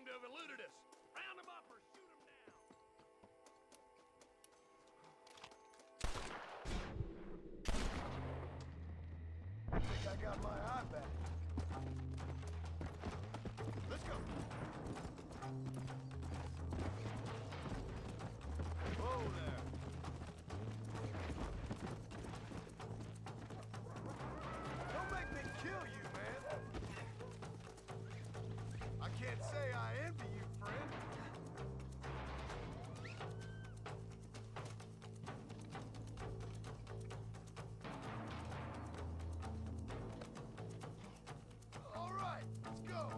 to have eluded us. Round them up or shoot them down. I think I got my eye back. Let's go. Whoa there. Don't make me kill you, man. I can't say I envy you, friend. All right, let's go.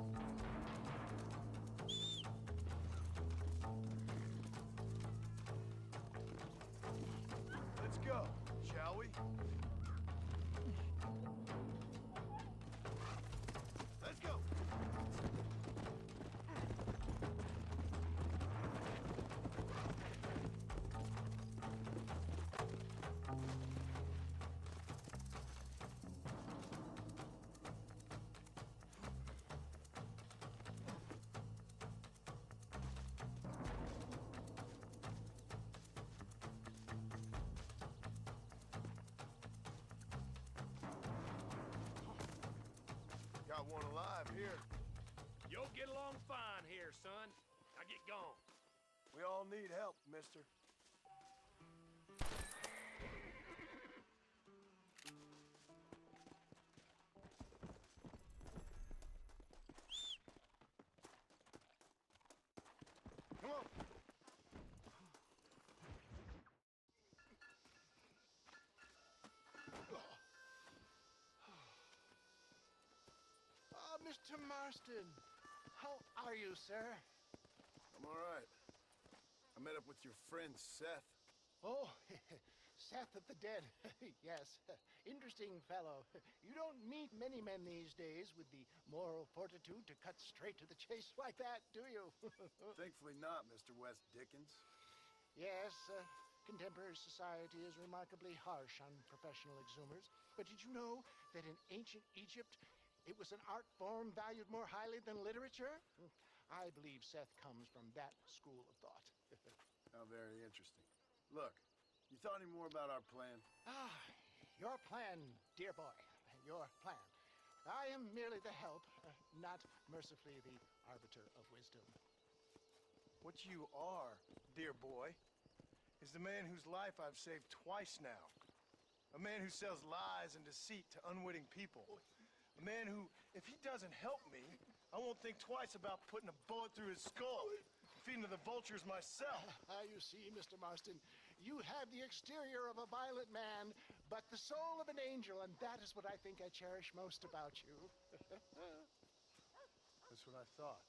Let's go, shall we? Let's go. Got one alive here. You'll get along fine here, son. Now get gone. We all need help, mister. Come on. Mr. Marston. How are you, sir? I'm all right. I met up with your friend, Seth. Oh, Seth of the Dead. Yes, interesting fellow. You don't meet many men these days with the moral fortitude to cut straight to the chase like that, do you? Thankfully not, Mr. West Dickens. Yes, contemporary society is remarkably harsh on professional exhumers. But did you know that in ancient Egypt, it was an art form valued more highly than literature? I believe Seth comes from that school of thought. How very interesting. Look, you thought any more about our plan? Ah, your plan, dear boy, your plan. I am merely the help, not mercifully the arbiter of wisdom. What you are, dear boy, is the man whose life I've saved twice now. A man who sells lies and deceit to unwitting people. A man who, if he doesn't help me, I won't think twice about putting a bullet through his skull, feeding to the vultures myself. You see, Mr. Marston, you have the exterior of a violent man, but the soul of an angel, and that is what I think I cherish most about you. That's what I thought.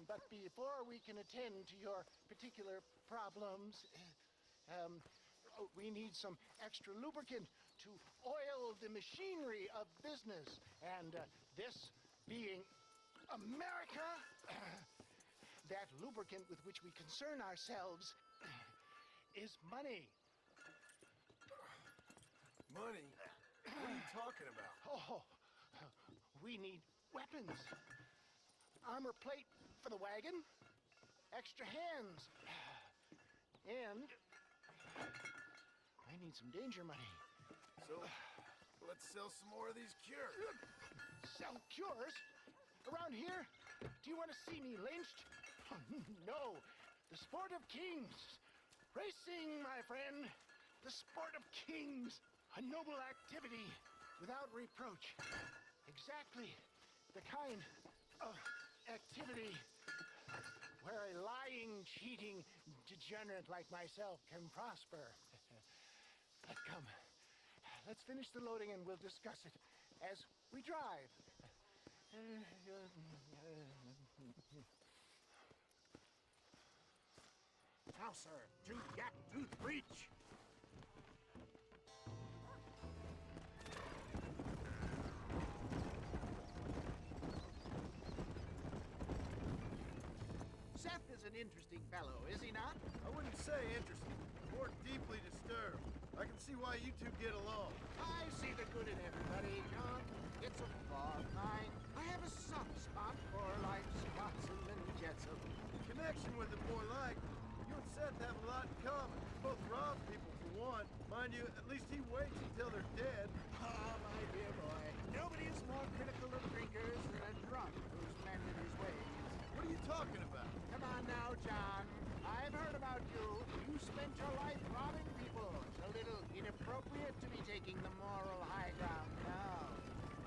But before we can attend to your particular problems, we need some extra lubricant to oil the machinery of business. And this being America, that lubricant with which we concern ourselves is money. Money? What are you talking about? Oh, we need weapons. Armor plate for the wagon, extra hands, and I need some danger money. So, let's sell some more of these cures. Sell cures? Around here? Do you want to see me lynched? Oh, no, the sport of kings. Racing, my friend. The sport of kings. A noble activity without reproach. Exactly the kind of activity where a lying, cheating degenerate like myself can prosper. But come, let's finish the loading and we'll discuss it as we drive. Now, sir, tooth yak, tooth breach. Seth is an interesting fellow, is he not? I wouldn't say interesting, more deeply disturbed. I can see why you two get along. I see the good in everybody, John. It's a flaw of mine. I have a soft spot for life's lots and connection with him more like. You and Seth have a lot in common. Both rob people for one. Mind you, at least he waits until they're dead. Ah, my dear boy. Nobody is more critical of drinkers than a drunk who's mended his ways. What are you talking about? Come on now, John. I've heard about you. You spent your life robbing people. It's a little inappropriate to be taking the moral high ground now.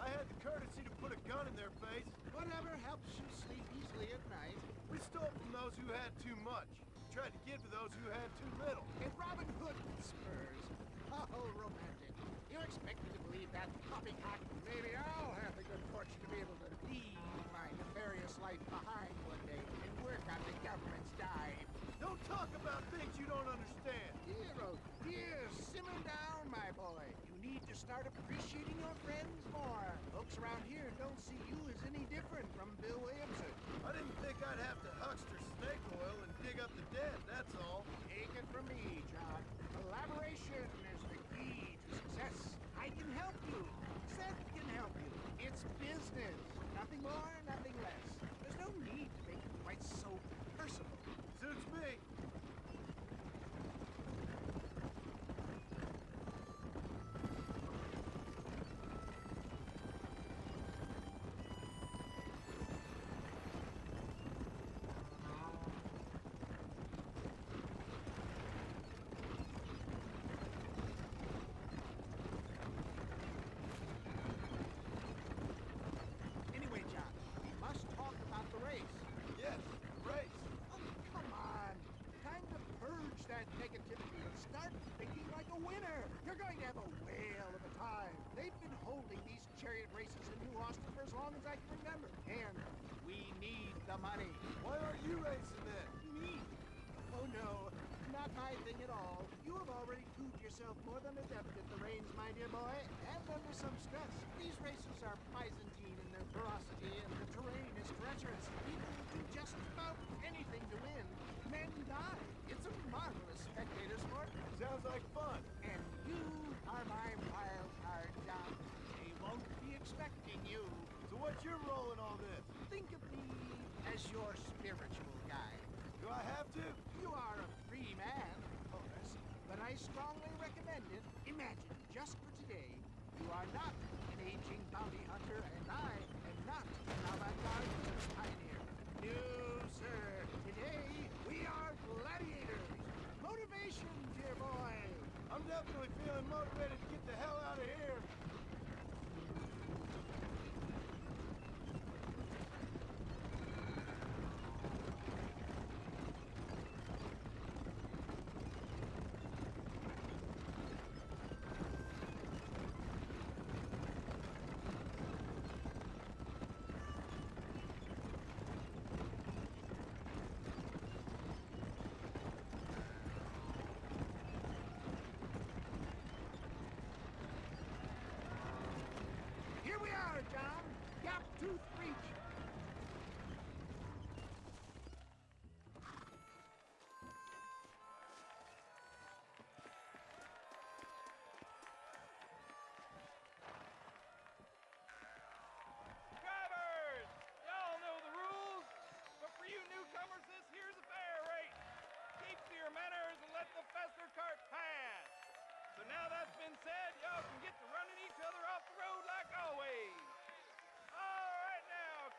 I had the courtesy to put a gun in their face. Whatever helps you sleep easily at night. We stole from those who had too much. Tried to give to those who had too little. And Robin Hood with spurs. Oh, romantic. You expect me to believe that poppycock? Maybe I'll have the good fortune to be able to leave my nefarious life behind one day and work on the government's dime. Don't talk about things you don't understand. Dear, oh dear, simmer down, my boy. You need to start appreciating your friends more. Folks around here don't see you as any different from Bill Williamson. I didn't think I'd have to huckster snake oil and dig up the dead, that's all. Take it from me, John. Collaboration is the key to success. I can help you. Seth can help you. It's business. Nothing more, nothing less. There's no need to make it quite so personal. Suits me. Anyway, John, we must talk about the race. Yes, race. Oh, come on. Time to purge that negativity and start thinking like a winner. You're going to have a whale of a time. They've been holding these chariot races in New Austin for as long as I can remember. And we need the money. Why aren't you racing then? Me? Oh no, not my thing at all. You have already proved yourself more than adept at the reins, my dear boy, and under some stress. These races are Byzantine in their ferocity, and the terrain is treacherous. People will do just about anything to win. Men die. It's a marvelous spectator sport. Sounds like fun. And you are my wild card, John. They won't be expecting you. So what's your role in all this? Think of me as your spiritual guide. Do I have to? You are a free man, of course, but I strongly recommend it. Imagine, just for today, you are not an aging bounty hunter, and I am not an avant-garde business pioneer. No, sir. Today, we are gladiators. Motivation, dear boy. I'm definitely feeling motivated to get the hell out of here. Here we are, John. Gap Tooth Reach. Drivers! Y'all know the rules, but for you newcomers, this here's a fair race. Keep to your manners and let the faster cart pass. So now that's been said, y'all can get to running each other off the road like always. All right now,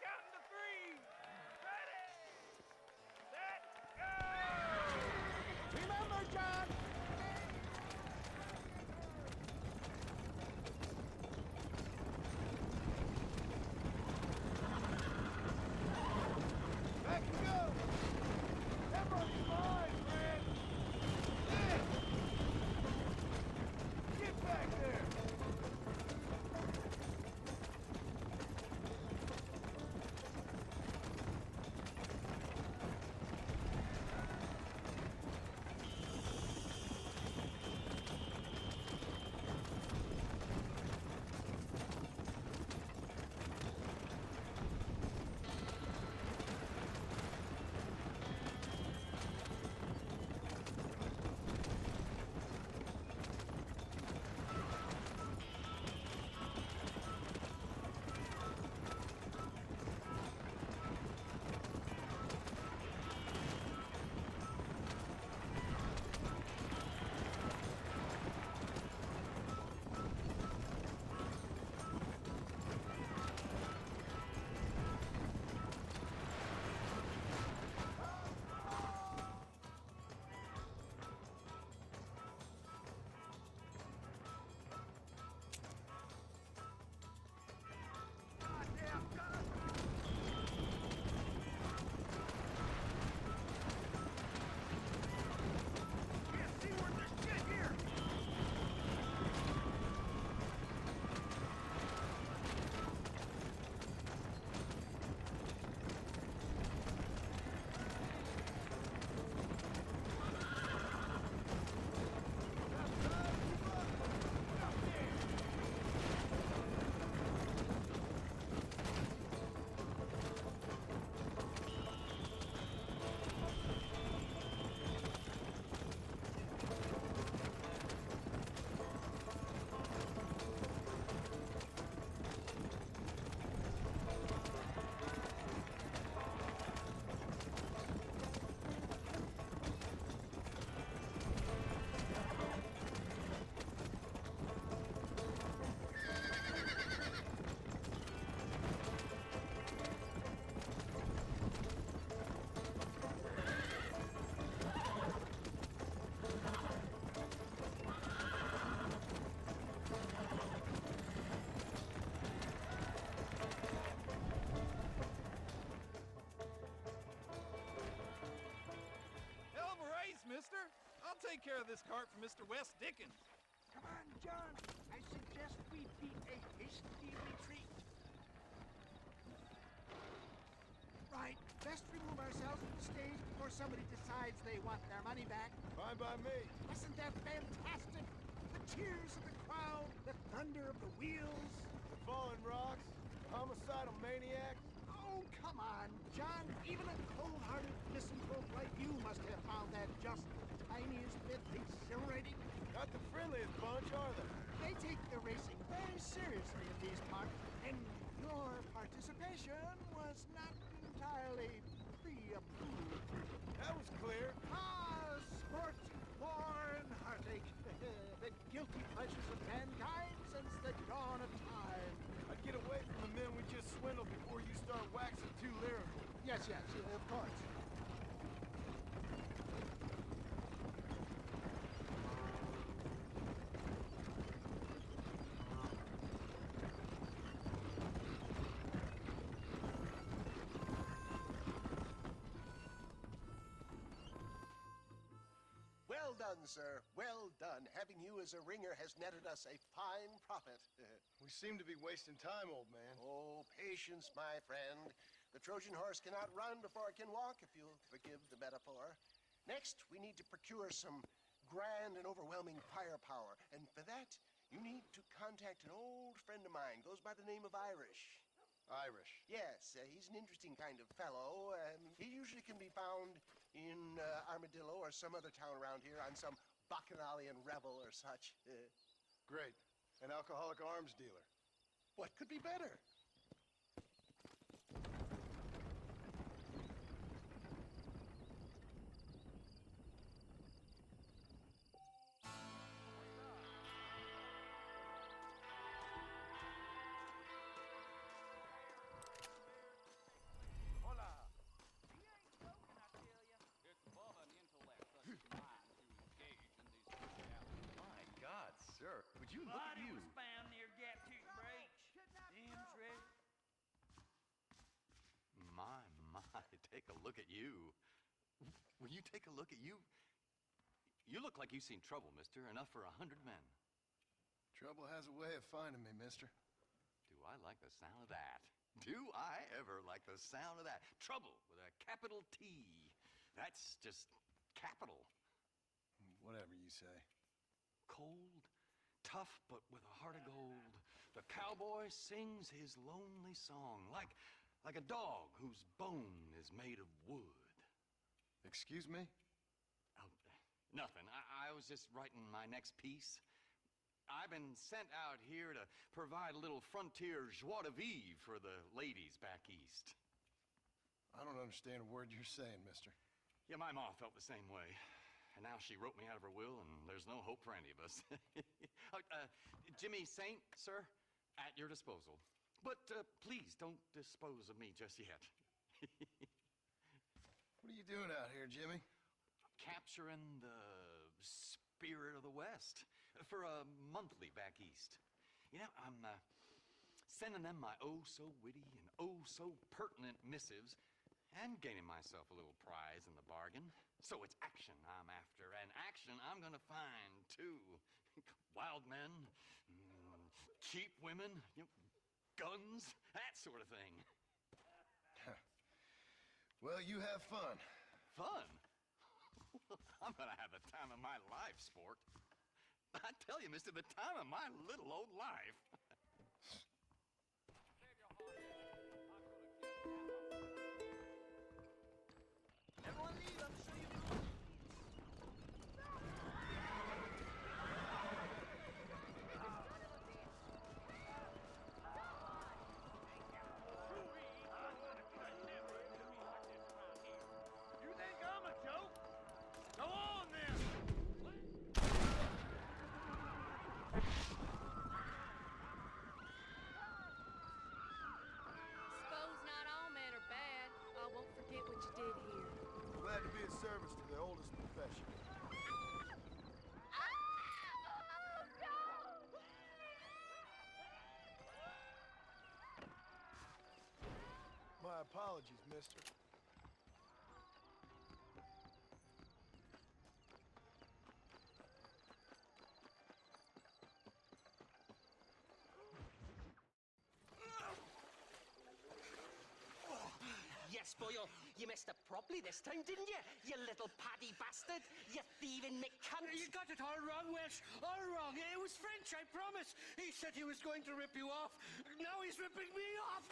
take care of this cart for Mr. Wes Dickens. Come on, John. I suggest we beat a hasty retreat. Right. Best remove ourselves from the stage before somebody decides they want their money back. Fine by me. Wasn't that fantastic? The cheers of the crowd, the thunder of the wheels. The falling rocks, the homicidal maniacs. Oh, come on, John. Even a cold-hearted misanthrope like you must have found that just the tiniest bit exhilarating. Not the friendliest bunch, are they? They take the racing very seriously in these parts, and your participation was not entirely free of food. That was clear. Ah, sport, war, and heartache. The guilty pleasures of mankind since the dawn of time. I'd get away from the men we just swindled before you start waxing too lyrical. Yes, of course. Well done, sir. Well done. Having you as a ringer has netted us a fine profit. We seem to be wasting time, old man. Oh, patience, my friend. The Trojan horse cannot run before it can walk, if you'll forgive the metaphor. Next, we need to procure some grand and overwhelming firepower. And for that, you need to contact an old friend of mine. Goes by the name of Irish. Irish. Yes, he's an interesting kind of fellow. He usually can be found in Armadillo or some other town around here on some bacchanalian revel or such. Great. An alcoholic arms dealer. What could be better? My God, sir, would you look at Body you? was found near Gap Tooth Breach. Damn treasure. My, take a look at you. Will you take a look at you? You look like you've seen trouble, mister. Enough for 100 men. Trouble has a way of finding me, mister. Do I like the sound of that? Do I ever like the sound of that? Trouble with a capital T. That's just capital. Whatever you say. Cold, tough, but with a heart of gold. The cowboy sings his lonely song like a dog whose bone is made of wood. Excuse me? Oh, nothing. I was just writing my next piece. I've been sent out here to provide a little frontier joie de vivre for the ladies back east. I don't understand a word you're saying, mister. Yeah, my ma felt the same way. And now she wrote me out of her will, and there's no hope for any of us. Jimmy Saint, sir, at your disposal. But please don't dispose of me just yet. What are you doing out here, Jimmy? Capturing the spirit of the West for a monthly back east. You know, I'm sending them my oh-so-witty and oh-so-pertinent missives and gaining myself a little prize in the bargain. So it's action I'm after, and action I'm gonna find, too. Wild men, cheap women, guns, that sort of thing. Well, you have fun. Fun? I'm gonna have the time of my life, sport. I tell you, mister, the time of my little old life. Everyone leave, I'm sure you You think I'm a joke? Go on then! Suppose not all men are bad. I won't forget what you did here. Glad to be of service to the oldest profession. My apologies, mister. Boyle. You messed up properly this time, didn't you? You little paddy bastard. You thieving McCunt. You got it all wrong, Welsh. All wrong. It was French, I promise. He said he was going to rip you off. Now he's ripping me off.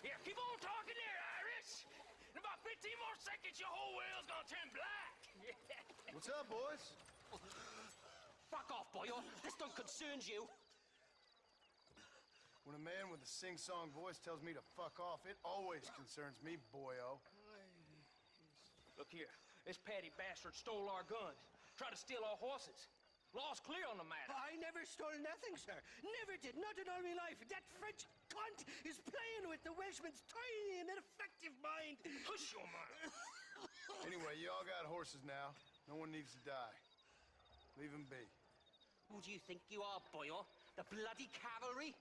Here, keep on talking there, Irish. In about 15 more seconds, your whole whale's gonna turn black. What's up, boys? Fuck off, Boyle. This don't concern you. When a man with a sing-song voice tells me to fuck off, it always concerns me, boyo. Look here. This patty bastard stole our guns. Tried to steal our horses. Law's clear on the matter. I never stole nothing, sir. Never did. Not in all my life. That French cunt is playing with the Welshman's tiny and ineffective mind. Hush your mouth. Anyway, you all got horses now. No one needs to die. Leave them be. Who do you think you are, Boyle? The bloody cavalry?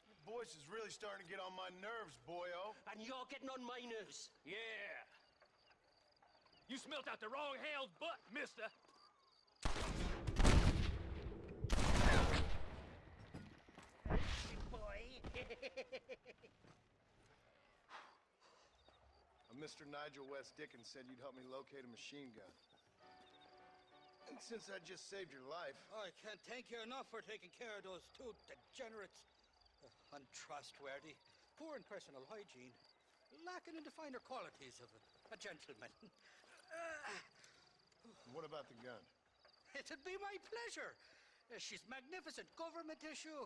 Your voice is really starting to get on my nerves, boyo. And you're getting on my nerves. Yeah. You smelt out the wrong hell's butt, mister. Boy. Mr. Nigel West Dickens said you'd help me locate a machine gun. And since I just saved your life... I can't thank you enough for taking care of those two degenerates. Untrustworthy, poor in personal hygiene, lacking in the finer qualities of a gentleman. What about the gun? It'd be my pleasure. She's magnificent, government issue.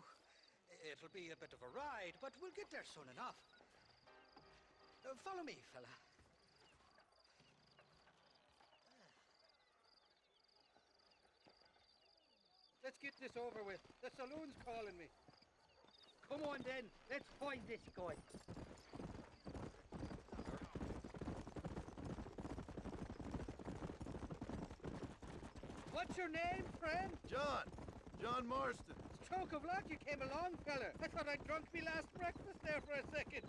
It'll be a bit of a ride, but we'll get there soon enough. Follow me, fella. Let's get this over with. The saloon's calling me. Come on then, let's find this guy. What's your name, friend? John Marston. Stroke of luck you came along, fella. I thought I'd drunk me last breakfast there for a second.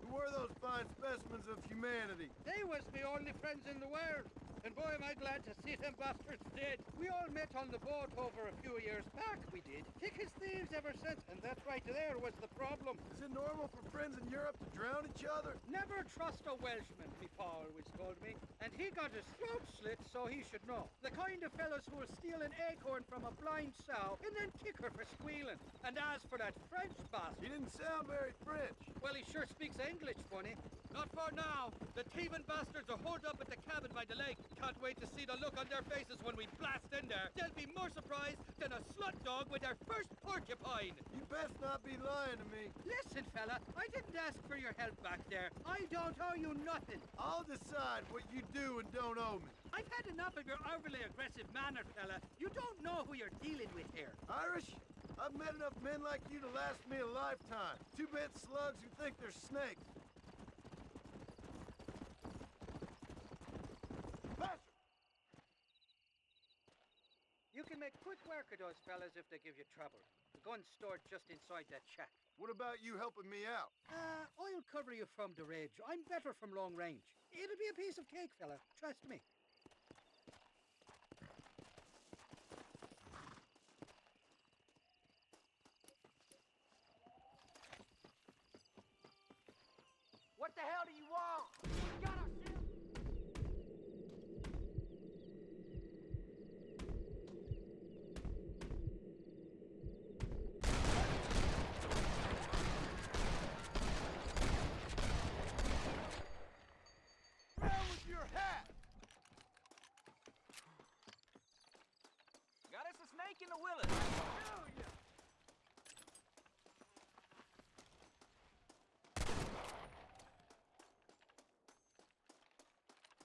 Who were those fine specimens of humanity? They was my only friends in the world. And boy, am I glad to see them bastards dead. We all met on the boat over a few years back, we did. Thick as thieves ever since, and that right there was the problem. Is it normal for friends in Europe to drown each other? Never trust a Welshman, me pa always told me. And he got his throat slit, so he should know. The kind of fellows who will steal an acorn from a blind sow and then kick her for squealing. And as for that French bastard... He didn't sound very French. Well, he sure speaks English funny. Not for now. The thieving bastards are holed up at the cabin by the lake. Can't wait to see the look on their faces when we blast in there. They'll be more surprised than a slut dog with their first porcupine. You best not be lying to me. Listen, fella, I didn't ask for your help back there. I don't owe you nothing. I'll decide what you do and don't owe me. I've had enough of your overly aggressive manner, fella. You don't know who you're dealing with here. Irish, I've met enough men like you to last me a lifetime. Two-bit slugs who think they're snakes. You can make quick work of those fellas if they give you trouble. The gun's stored just inside that shack. What about you helping me out? I'll cover you from the ridge. I'm better from long range. It'll be a piece of cake, fella. Trust me. What the hell do you want? We got ourselves... Where with your hat? Got us a snake in the willows.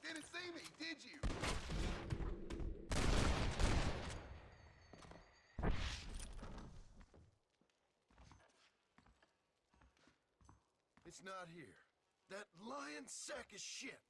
Didn't see me, did you? It's not here. That lying sack of shit.